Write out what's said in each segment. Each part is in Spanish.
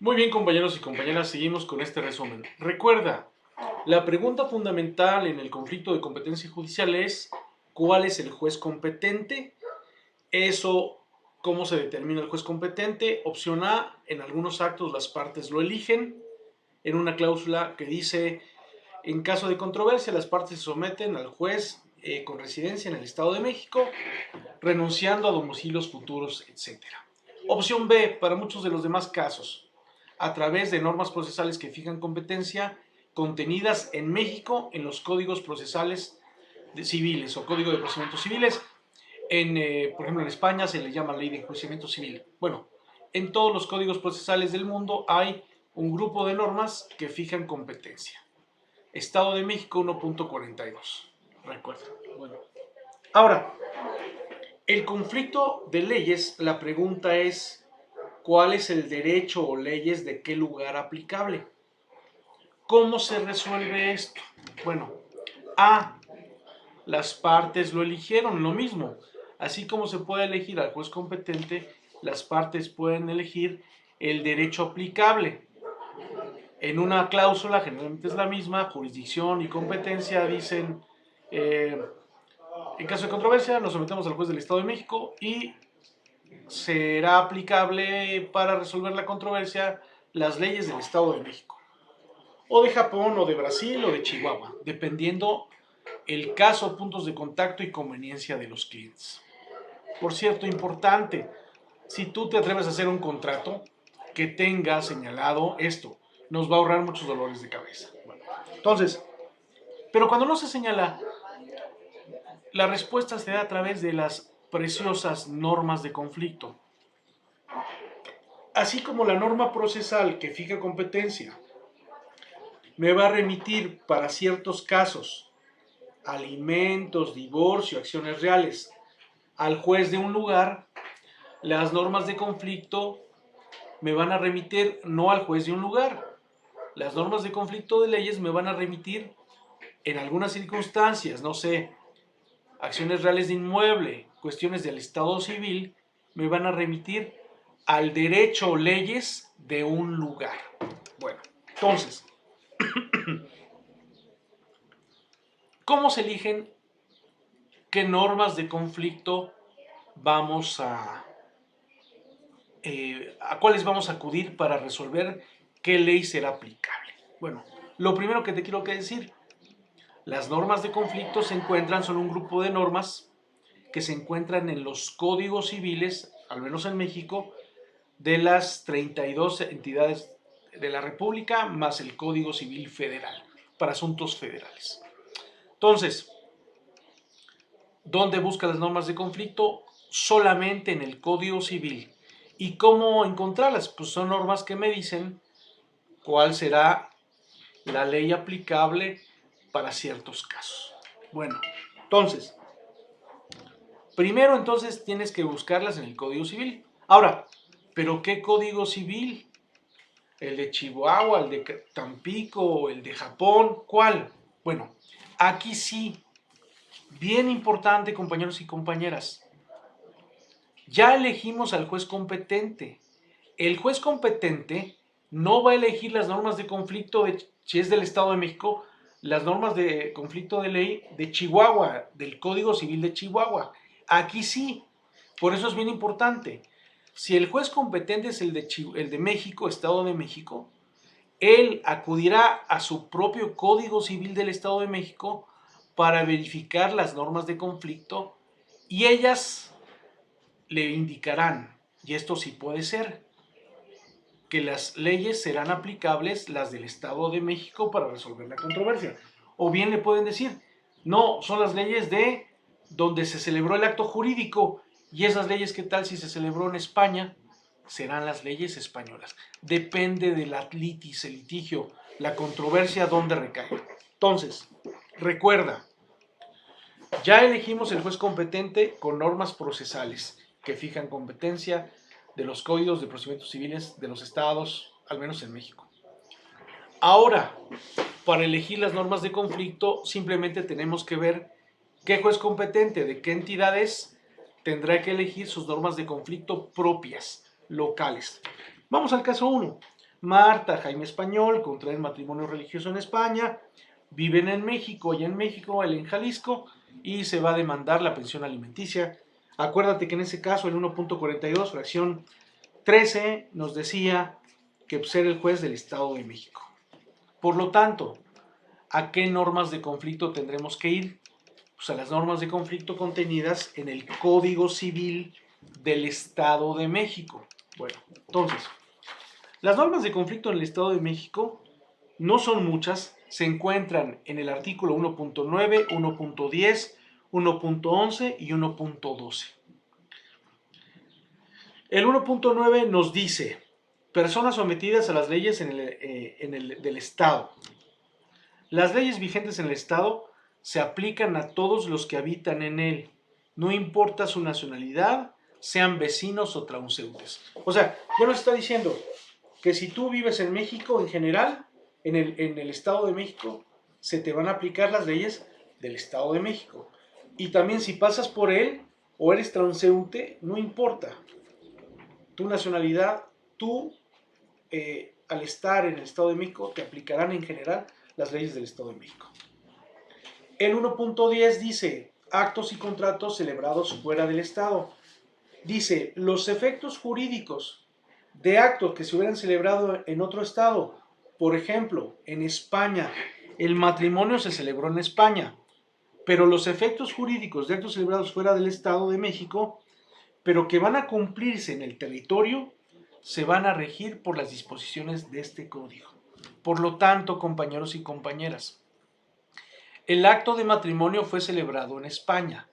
Muy bien, compañeros y compañeras, seguimos con este resumen. Recuerda, la pregunta fundamental en el conflicto de competencia judicial es ¿cuál es el juez competente? Eso, ¿cómo se determina el juez competente? Opción A, en algunos actos las partes lo eligen, en una cláusula que dice, en caso de controversia, las partes se someten al juez con residencia en el Estado de México, renunciando a domicilios futuros, etc. Opción B, para muchos de los demás casos, a través de normas procesales que fijan competencia contenidas en México en los códigos procesales civiles o código de procedimientos civiles. Por ejemplo, en España se le llama ley de enjuiciamiento civil. Bueno, en todos los códigos procesales del mundo hay un grupo de normas que fijan competencia. Estado de México 1.42. Recuerda. Bueno. Ahora, el conflicto de leyes, la pregunta es, ¿cuál es el derecho o leyes de qué lugar aplicable? ¿Cómo se resuelve esto? Bueno, A, las partes lo eligieron, lo mismo. Así como se puede elegir al juez competente, las partes pueden elegir el derecho aplicable. En una cláusula, generalmente es la misma, jurisdicción y competencia, dicen, en caso de controversia, nos sometemos al juez del Estado de México y será aplicable para resolver la controversia las leyes del Estado de México, o de Japón, o de Brasil, o de Chihuahua, dependiendo el caso, puntos de contacto y conveniencia de los clientes. Por cierto, importante, si tú te atreves a hacer un contrato que tenga señalado esto, nos va a ahorrar muchos dolores de cabeza. Bueno, entonces, pero cuando no se señala, la respuesta se da a través de las preciosas normas de conflicto. Así como la norma procesal que fija competencia me va a remitir para ciertos casos, alimentos, divorcio, acciones reales, al juez de un lugar, las normas de conflicto me van a remitir no al juez de un lugar. Las normas de conflicto de leyes me van a remitir en algunas circunstancias, no sé, acciones reales de inmueble, cuestiones del estado civil, me van a remitir al derecho o leyes de un lugar. Bueno, entonces, ¿cómo se eligen qué normas de conflicto vamos a cuáles vamos a acudir para resolver qué ley será aplicable? Bueno, lo primero que te quiero que decir, las normas de conflicto son un grupo de normas que se encuentran en los códigos civiles, al menos en México, de las 32 entidades de la República, más el Código Civil Federal, para asuntos federales. Entonces, ¿dónde busca las normas de conflicto? Solamente en el Código Civil. ¿Y cómo encontrarlas? Pues son normas que me dicen cuál será la ley aplicable para ciertos casos. Bueno, entonces, primero entonces tienes que buscarlas en el Código Civil. Ahora, ¿pero qué Código Civil? ¿El de Chihuahua, el de Tampico, el de Japón? ¿Cuál? Bueno, aquí sí, bien importante, compañeros y compañeras. Ya elegimos al juez competente. El juez competente no va a elegir las normas de conflicto, si es del Estado de México, las normas de conflicto de ley de Chihuahua, del Código Civil de Chihuahua. Aquí sí, por eso es bien importante. Si el juez competente es el de México, Estado de México, él acudirá a su propio Código Civil del Estado de México para verificar las normas de conflicto y ellas le indicarán, y esto sí puede ser, que las leyes serán aplicables las del Estado de México para resolver la controversia. O bien le pueden decir, no, son las leyes de donde se celebró el acto jurídico y esas leyes, ¿qué tal si se celebró en España? Serán las leyes españolas. Depende de la litis, el litigio, la controversia, dónde recae. Entonces, recuerda, ya elegimos el juez competente con normas procesales que fijan competencia de los códigos de procedimientos civiles de los estados, al menos en México. Ahora, para elegir las normas de conflicto, simplemente tenemos que ver qué juez competente, de qué entidades tendrá que elegir sus normas de conflicto propias, locales. Vamos al caso 1. Marta, Jaime Español, contraen matrimonio religioso en España, viven en México y en México, él en Jalisco, y se va a demandar la pensión alimenticia. Acuérdate que en ese caso el 1.42, fracción 13, nos decía que pues, era el juez del Estado de México. Por lo tanto, ¿a qué normas de conflicto tendremos que ir? Pues a las normas de conflicto contenidas en el Código Civil del Estado de México. Bueno, entonces, las normas de conflicto en el Estado de México no son muchas, se encuentran en el artículo 1.9, 1.10, 1.11 y 1.12. El 1.9 nos dice, personas sometidas a las leyes del Estado. Las leyes vigentes en el Estado se aplican a todos los que habitan en él, no importa su nacionalidad, sean vecinos o transeúntes. O sea, ya nos está diciendo que si tú vives en México en general, en el Estado de México, se te van a aplicar las leyes del Estado de México. Y también si pasas por él o eres transeúnte, no importa tu nacionalidad, tú al estar en el Estado de México te aplicarán en general las leyes del Estado de México. El 1.10 dice actos y contratos celebrados fuera del Estado. Dice los efectos jurídicos de actos que se hubieran celebrado en otro Estado. Por ejemplo, en España, el matrimonio se celebró en España, pero los efectos jurídicos de actos celebrados fuera del Estado de México, pero que van a cumplirse en el territorio, se van a regir por las disposiciones de este código. Por lo tanto, compañeros y compañeras, el acto de matrimonio fue celebrado en España,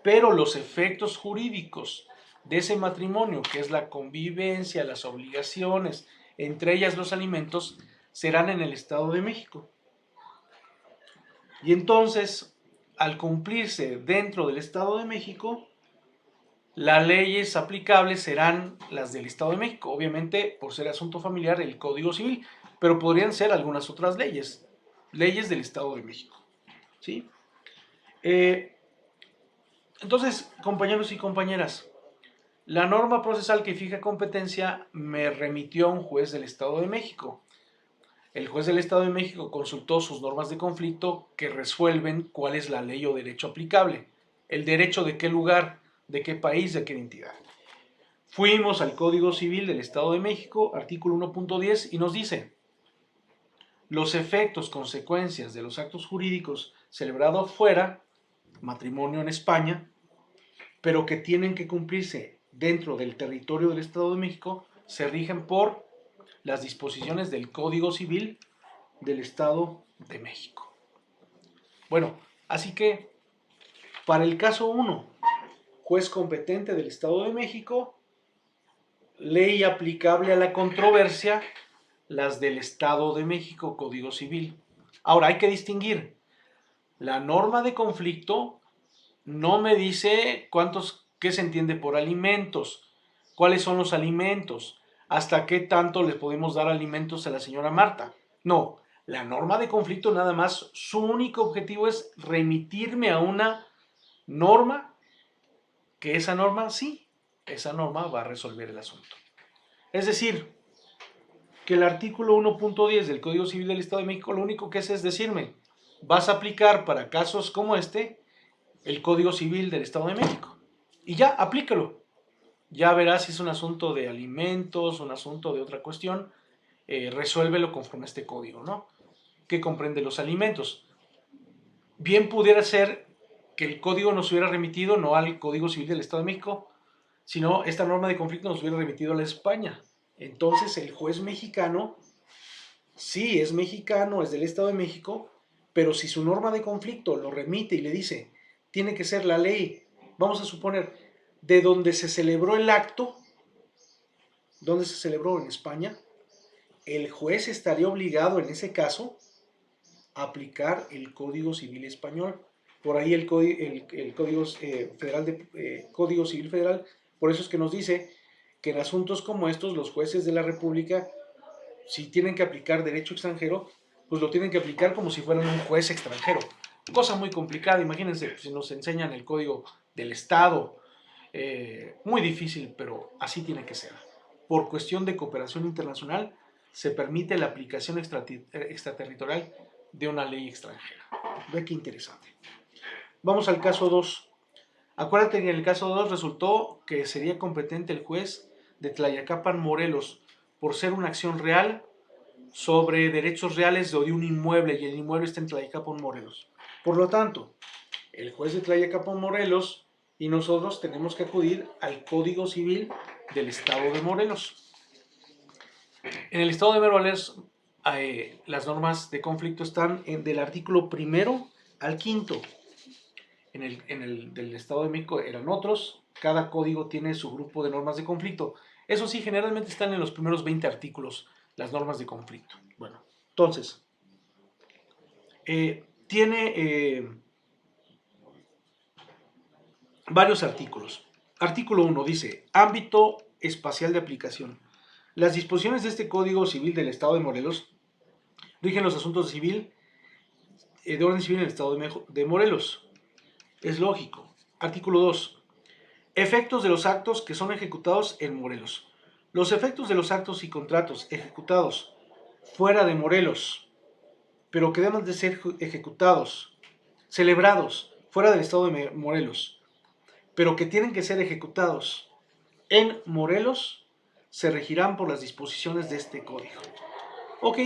pero los efectos jurídicos de ese matrimonio, que es la convivencia, las obligaciones, entre ellas los alimentos, serán en el Estado de México. Y entonces, al cumplirse dentro del Estado de México, las leyes aplicables serán las del Estado de México, obviamente por ser asunto familiar el Código Civil, pero podrían ser algunas otras leyes, leyes del Estado de México. ¿Sí? Entonces, compañeros y compañeras, la norma procesal que fija competencia me remitió a un juez del Estado de México. El juez del Estado de México consultó sus normas de conflicto que resuelven cuál es la ley o derecho aplicable. El derecho de qué lugar, de qué país, de qué entidad. Fuimos al Código Civil del Estado de México, artículo 1.10, y nos dice, los efectos, consecuencias de los actos jurídicos celebrados fuera, matrimonio en España, pero que tienen que cumplirse dentro del territorio del Estado de México, se rigen por las disposiciones del Código Civil del Estado de México. Bueno, así que para el caso 1, juez competente del Estado de México, ley aplicable a la controversia, las del Estado de México, Código Civil. Ahora, hay que distinguir. La norma de conflicto no me dice qué se entiende por alimentos, cuáles son los alimentos, hasta qué tanto le podemos dar alimentos a la señora Marta. No, la norma de conflicto nada más, su único objetivo es remitirme a una norma, que esa norma, sí, esa norma va a resolver el asunto. Es decir, que el artículo 1.10 del Código Civil del Estado de México lo único que hace es decirme, vas a aplicar para casos como este el Código Civil del Estado de México. Y ya, aplícalo. Ya verás si es un asunto de alimentos, un asunto de otra cuestión, resuélvelo conforme a este código, ¿no? Que comprende los alimentos. Bien pudiera ser que el código nos hubiera remitido no al Código Civil del Estado de México, sino esta norma de conflicto nos hubiera remitido a la España. Entonces el juez mexicano, sí es mexicano, es del Estado de México, pero si su norma de conflicto lo remite y le dice, tiene que ser la ley, vamos a suponer, de donde se celebró el acto, donde se celebró en España, el juez estaría obligado en ese caso a aplicar el Código Civil español. Por ahí el Código Federal Código Civil Federal, por eso es que nos dice que en asuntos como estos los jueces de la República, si tienen que aplicar derecho extranjero, pues lo tienen que aplicar como si fueran un juez extranjero. Cosa muy complicada, imagínense, si nos enseñan el código del Estado, muy difícil, pero así tiene que ser. por cuestión de cooperación internacional, se permite la aplicación extraterritorial de una ley extranjera. Ve qué interesante. Vamos al caso 2. Acuérdate que en el caso 2 resultó que sería competente el juez de Tlayacapan, Morelos, por ser una acción real sobre derechos reales de un inmueble, y el inmueble está en Tlayacapan, Morelos. Por lo tanto, el juez de Tlayacapan, Morelos, y nosotros tenemos que acudir al Código Civil del Estado de Morelos. En el Estado de Morelos, las normas de conflicto están del artículo 1 al 5. En el del Estado de México eran otros. Cada código tiene su grupo de normas de conflicto. Eso sí, generalmente están en los primeros 20 artículos las normas de conflicto. Bueno, entonces, tiene varios artículos. Artículo 1 dice, ámbito espacial de aplicación. Las disposiciones de este Código Civil del Estado de Morelos rigen los asuntos de orden civil en el Estado de Morelos. Es lógico. Artículo 2. Efectos de los actos que son ejecutados en Morelos. Los efectos de los actos y contratos ejecutados fuera de Morelos, pero que deben de ser ejecutados, celebrados fuera del Estado de Morelos, pero que tienen que ser ejecutados en Morelos, se regirán por las disposiciones de este código. Ok,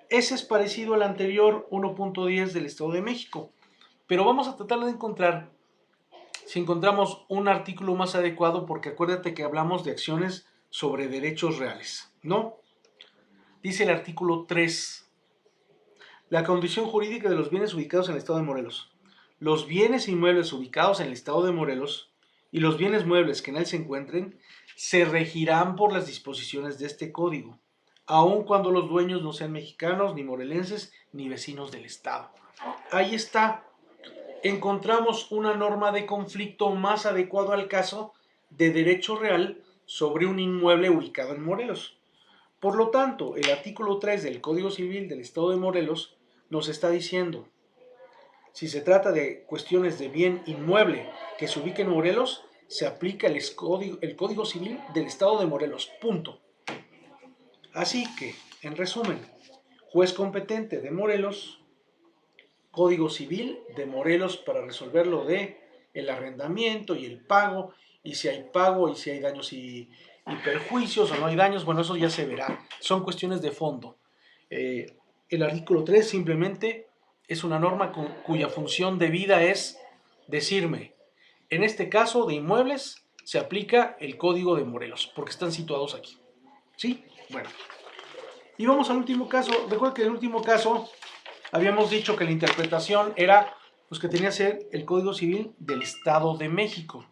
ese es parecido al anterior 1.10 del Estado de México, pero vamos a tratar de encontrar si encontramos un artículo más adecuado, porque acuérdate que hablamos de acciones sobre derechos reales, ¿no? Dice el artículo 3, la condición jurídica de los bienes ubicados en el Estado de Morelos. Los bienes inmuebles ubicados en el Estado de Morelos y los bienes muebles que en él se encuentren se regirán por las disposiciones de este código, aun cuando los dueños no sean mexicanos, ni morelenses, ni vecinos del Estado. Ahí está. Encontramos una norma de conflicto más adecuado al caso de derecho real sobre un inmueble ubicado en Morelos. Por lo tanto, el artículo 3 del Código Civil del Estado de Morelos nos está diciendo, si se trata de cuestiones de bien inmueble que se ubique en Morelos, se aplica el Código Civil del Estado de Morelos, punto. Así que, en resumen, juez competente de Morelos, Código Civil de Morelos para resolver lo de el arrendamiento y el pago, y si hay pago y si hay daños y perjuicios o no hay daños, bueno, eso ya se verá, son cuestiones de fondo. El artículo 3 simplemente es una norma cuya función de vida es decirme, en este caso de inmuebles se aplica el Código de Morelos, porque están situados aquí. ¿Sí? Bueno. Y vamos al último caso. Recuerda que en el último caso habíamos dicho que la interpretación era pues, que tenía que ser el Código Civil del Estado de México.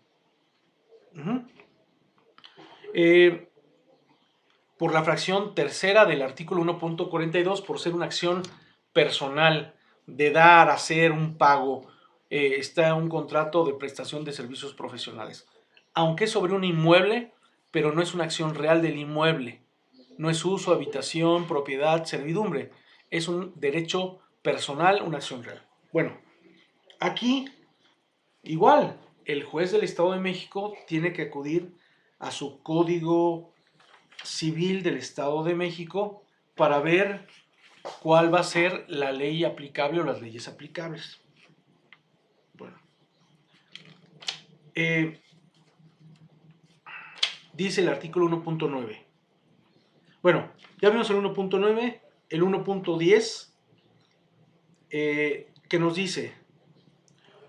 Por la fracción tercera del artículo 1.42, por ser una acción personal de dar, hacer un pago, está un contrato de prestación de servicios profesionales. Aunque es sobre un inmueble, pero no es una acción real del inmueble. No es uso, habitación, propiedad, servidumbre. Es un derecho personal, una acción real. Bueno, aquí igual, el juez del Estado de México tiene que acudir a su Código Civil del Estado de México para ver cuál va a ser la ley aplicable o las leyes aplicables. Bueno, dice el artículo 1.9. Bueno, ya vimos el 1.9, el 1.10, que nos dice,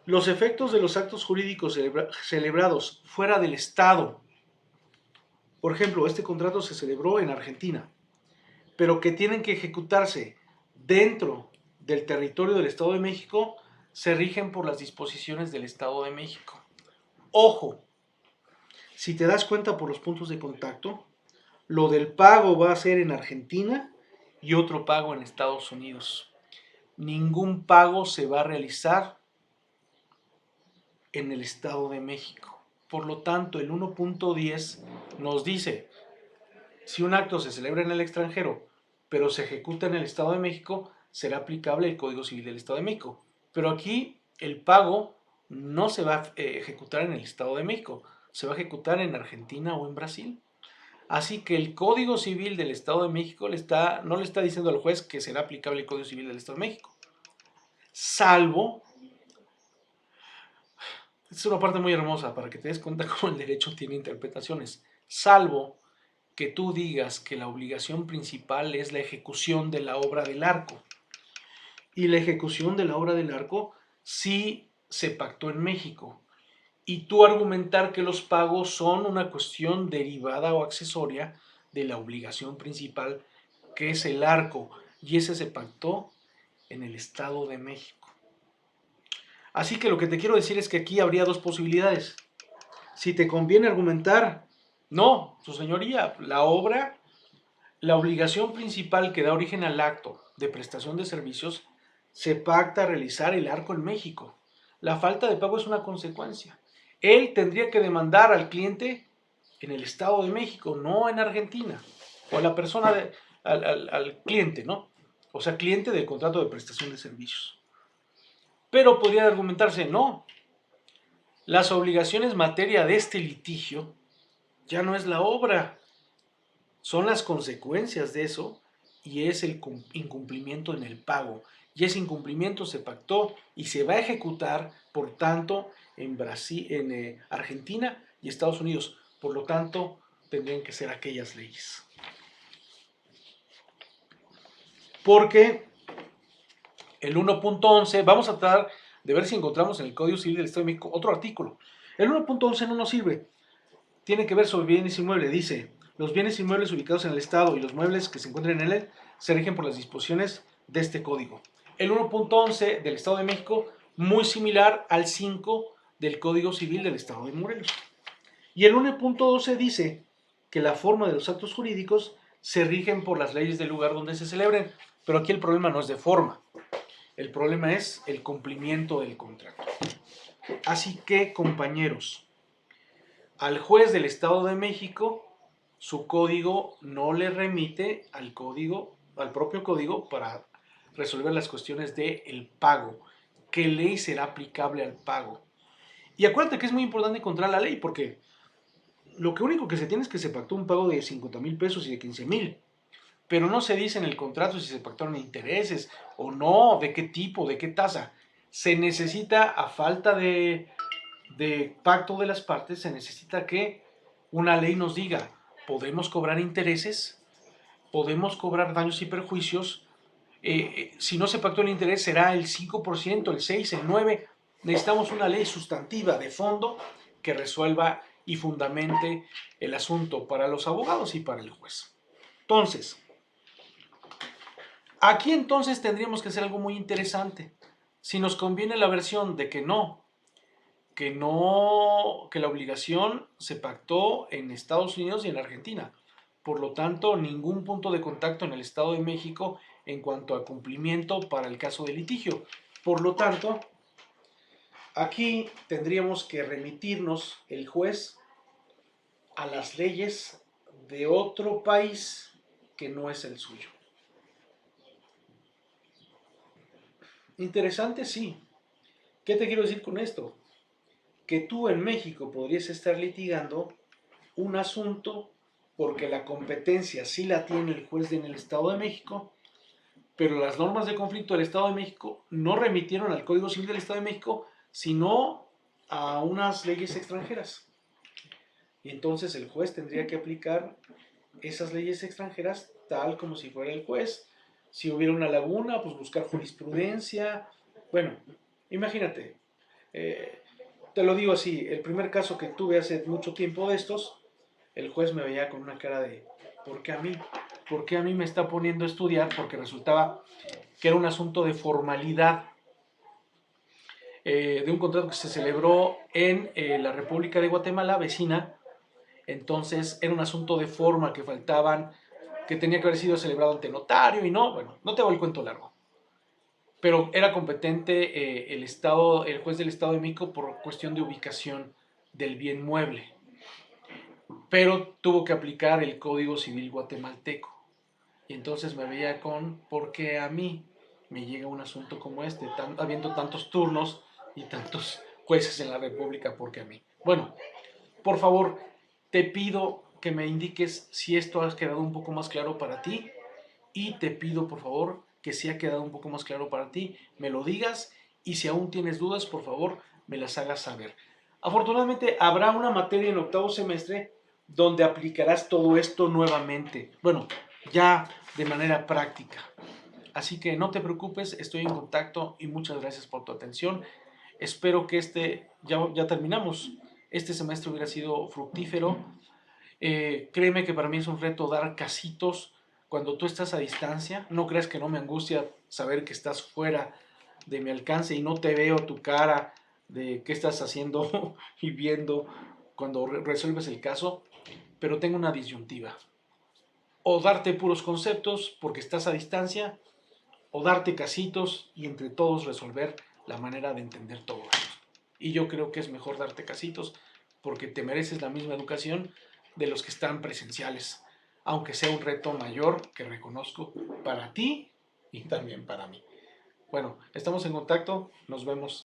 los efectos de los actos jurídicos celebrados fuera del Estado, por ejemplo, este contrato se celebró en Argentina, pero que tienen que ejecutarse dentro del territorio del Estado de México, se rigen por las disposiciones del Estado de México. Ojo, si te das cuenta por los puntos de contacto, lo del pago va a ser en Argentina y otro pago en Estados Unidos. Ningún pago se va a realizar en el Estado de México. Por lo tanto, el 1.10 nos dice, si un acto se celebra en el extranjero, pero se ejecuta en el Estado de México, será aplicable el Código Civil del Estado de México. Pero aquí el pago no se va a ejecutar en el Estado de México, se va a ejecutar en Argentina o en Brasil. Así que el Código Civil del Estado de México no le está diciendo al juez que será aplicable el Código Civil del Estado de México, salvo, es una parte muy hermosa para que te des cuenta cómo el derecho tiene interpretaciones, salvo que tú digas que la obligación principal es la ejecución de la obra del arco. Y la ejecución de la obra del arco sí se pactó en México. Y tú argumentar que los pagos son una cuestión derivada o accesoria de la obligación principal, que es el arco, y ese se pactó en el Estado de México. Así que lo que te quiero decir es que aquí habría dos posibilidades. Si te conviene argumentar, no, su señoría, la obligación principal que da origen al acto de prestación de servicios, se pacta realizar el arco en México. La falta de pago es una consecuencia. Él tendría que demandar al cliente en el Estado de México, no en Argentina, o a la persona, al cliente, ¿no? O sea, cliente del contrato de prestación de servicios. Pero podría argumentarse, no, las obligaciones materia de este litigio ya no es la obra, son las consecuencias de eso y es el incumplimiento en el pago. Y ese incumplimiento se pactó y se va a ejecutar, por tanto, en Brasil, en Argentina y Estados Unidos. Por lo tanto, tendrían que ser aquellas leyes. Porque el 1.11, vamos a tratar de ver si encontramos en el Código Civil del Estado de México otro artículo. El 1.11 no nos sirve. Tiene que ver sobre bienes inmuebles. Dice, los bienes inmuebles ubicados en el Estado y los muebles que se encuentren en él se rigen por las disposiciones de este código. El 1.11 del Estado de México, muy similar al 5 del Código Civil del Estado de Morelos. Y el 1.12 dice que la forma de los actos jurídicos se rigen por las leyes del lugar donde se celebren. Pero aquí el problema no es de forma. El problema es el cumplimiento del contrato. Así que, compañeros, al juez del Estado de México, su código no le remite al propio código para resolver las cuestiones del pago. ¿Qué ley será aplicable al pago? Y acuérdate que es muy importante encontrar la ley, porque lo único que se tiene es que se pactó un pago de 50,000 pesos y de 15,000. Pero no se dice en el contrato si se pactaron intereses o no, de qué tipo, de qué tasa. Se necesita, a falta de pacto de las partes, se necesita que una ley nos diga, podemos cobrar intereses, podemos cobrar daños y perjuicios, si no se pactó el interés será el 5%, el 6%, el 9%, necesitamos una ley sustantiva de fondo que resuelva y fundamente el asunto para los abogados y para el juez. Entonces, aquí entonces tendríamos que hacer algo muy interesante. Si nos conviene la versión de que la obligación se pactó en Estados Unidos y en Argentina. Por lo tanto, ningún punto de contacto en el Estado de México en cuanto a cumplimiento para el caso de litigio. Por lo tanto, aquí tendríamos que remitirnos el juez a las leyes de otro país que no es el suyo. Interesante, sí. ¿Qué te quiero decir con esto? Que tú en México podrías estar litigando un asunto porque la competencia sí la tiene el juez en el Estado de México, pero las normas de conflicto del Estado de México no remitieron al Código Civil del Estado de México, sino a unas leyes extranjeras. Y entonces el juez tendría que aplicar esas leyes extranjeras tal como si fuera el juez. Si hubiera una laguna, pues buscar jurisprudencia. Bueno, imagínate, te lo digo así, el primer caso que tuve hace mucho tiempo de estos, el juez me veía con una cara de, ¿por qué a mí? ¿Por qué a mí me está poniendo a estudiar? Porque resultaba que era un asunto de formalidad, de un contrato que se celebró en la República de Guatemala, vecina. Entonces era un asunto de forma que faltaban, que tenía que haber sido celebrado ante notario y no, bueno, no te hago el cuento largo. Pero era competente el juez del Estado de México por cuestión de ubicación del bien mueble. Pero tuvo que aplicar el Código Civil guatemalteco. Y entonces me veía ¿por qué a mí me llega un asunto como este, habiendo tantos turnos y tantos jueces en la República, ¿por qué a mí? Bueno, por favor, te pido que me indiques si esto ha quedado un poco más claro para ti y te pido por favor que si ha quedado un poco más claro para ti, me lo digas y si aún tienes dudas, por favor, me las hagas saber. Afortunadamente habrá una materia en octavo semestre donde aplicarás todo esto nuevamente, bueno, ya de manera práctica. Así que no te preocupes, estoy en contacto y muchas gracias por tu atención. Espero que ya terminamos. Este semestre hubiera sido fructífero. Créeme que para mí es un reto dar casitos cuando tú estás a distancia. No creas que no me angustia saber que estás fuera de mi alcance y no te veo tu cara de qué estás haciendo y viendo cuando resuelves el caso, pero tengo una disyuntiva. O darte puros conceptos porque estás a distancia, o darte casitos y entre todos resolver la manera de entender todo esto. Y yo creo que es mejor darte casitos porque te mereces la misma educación de los que están presenciales, aunque sea un reto mayor que reconozco para ti y también para mí. Bueno, estamos en contacto, nos vemos.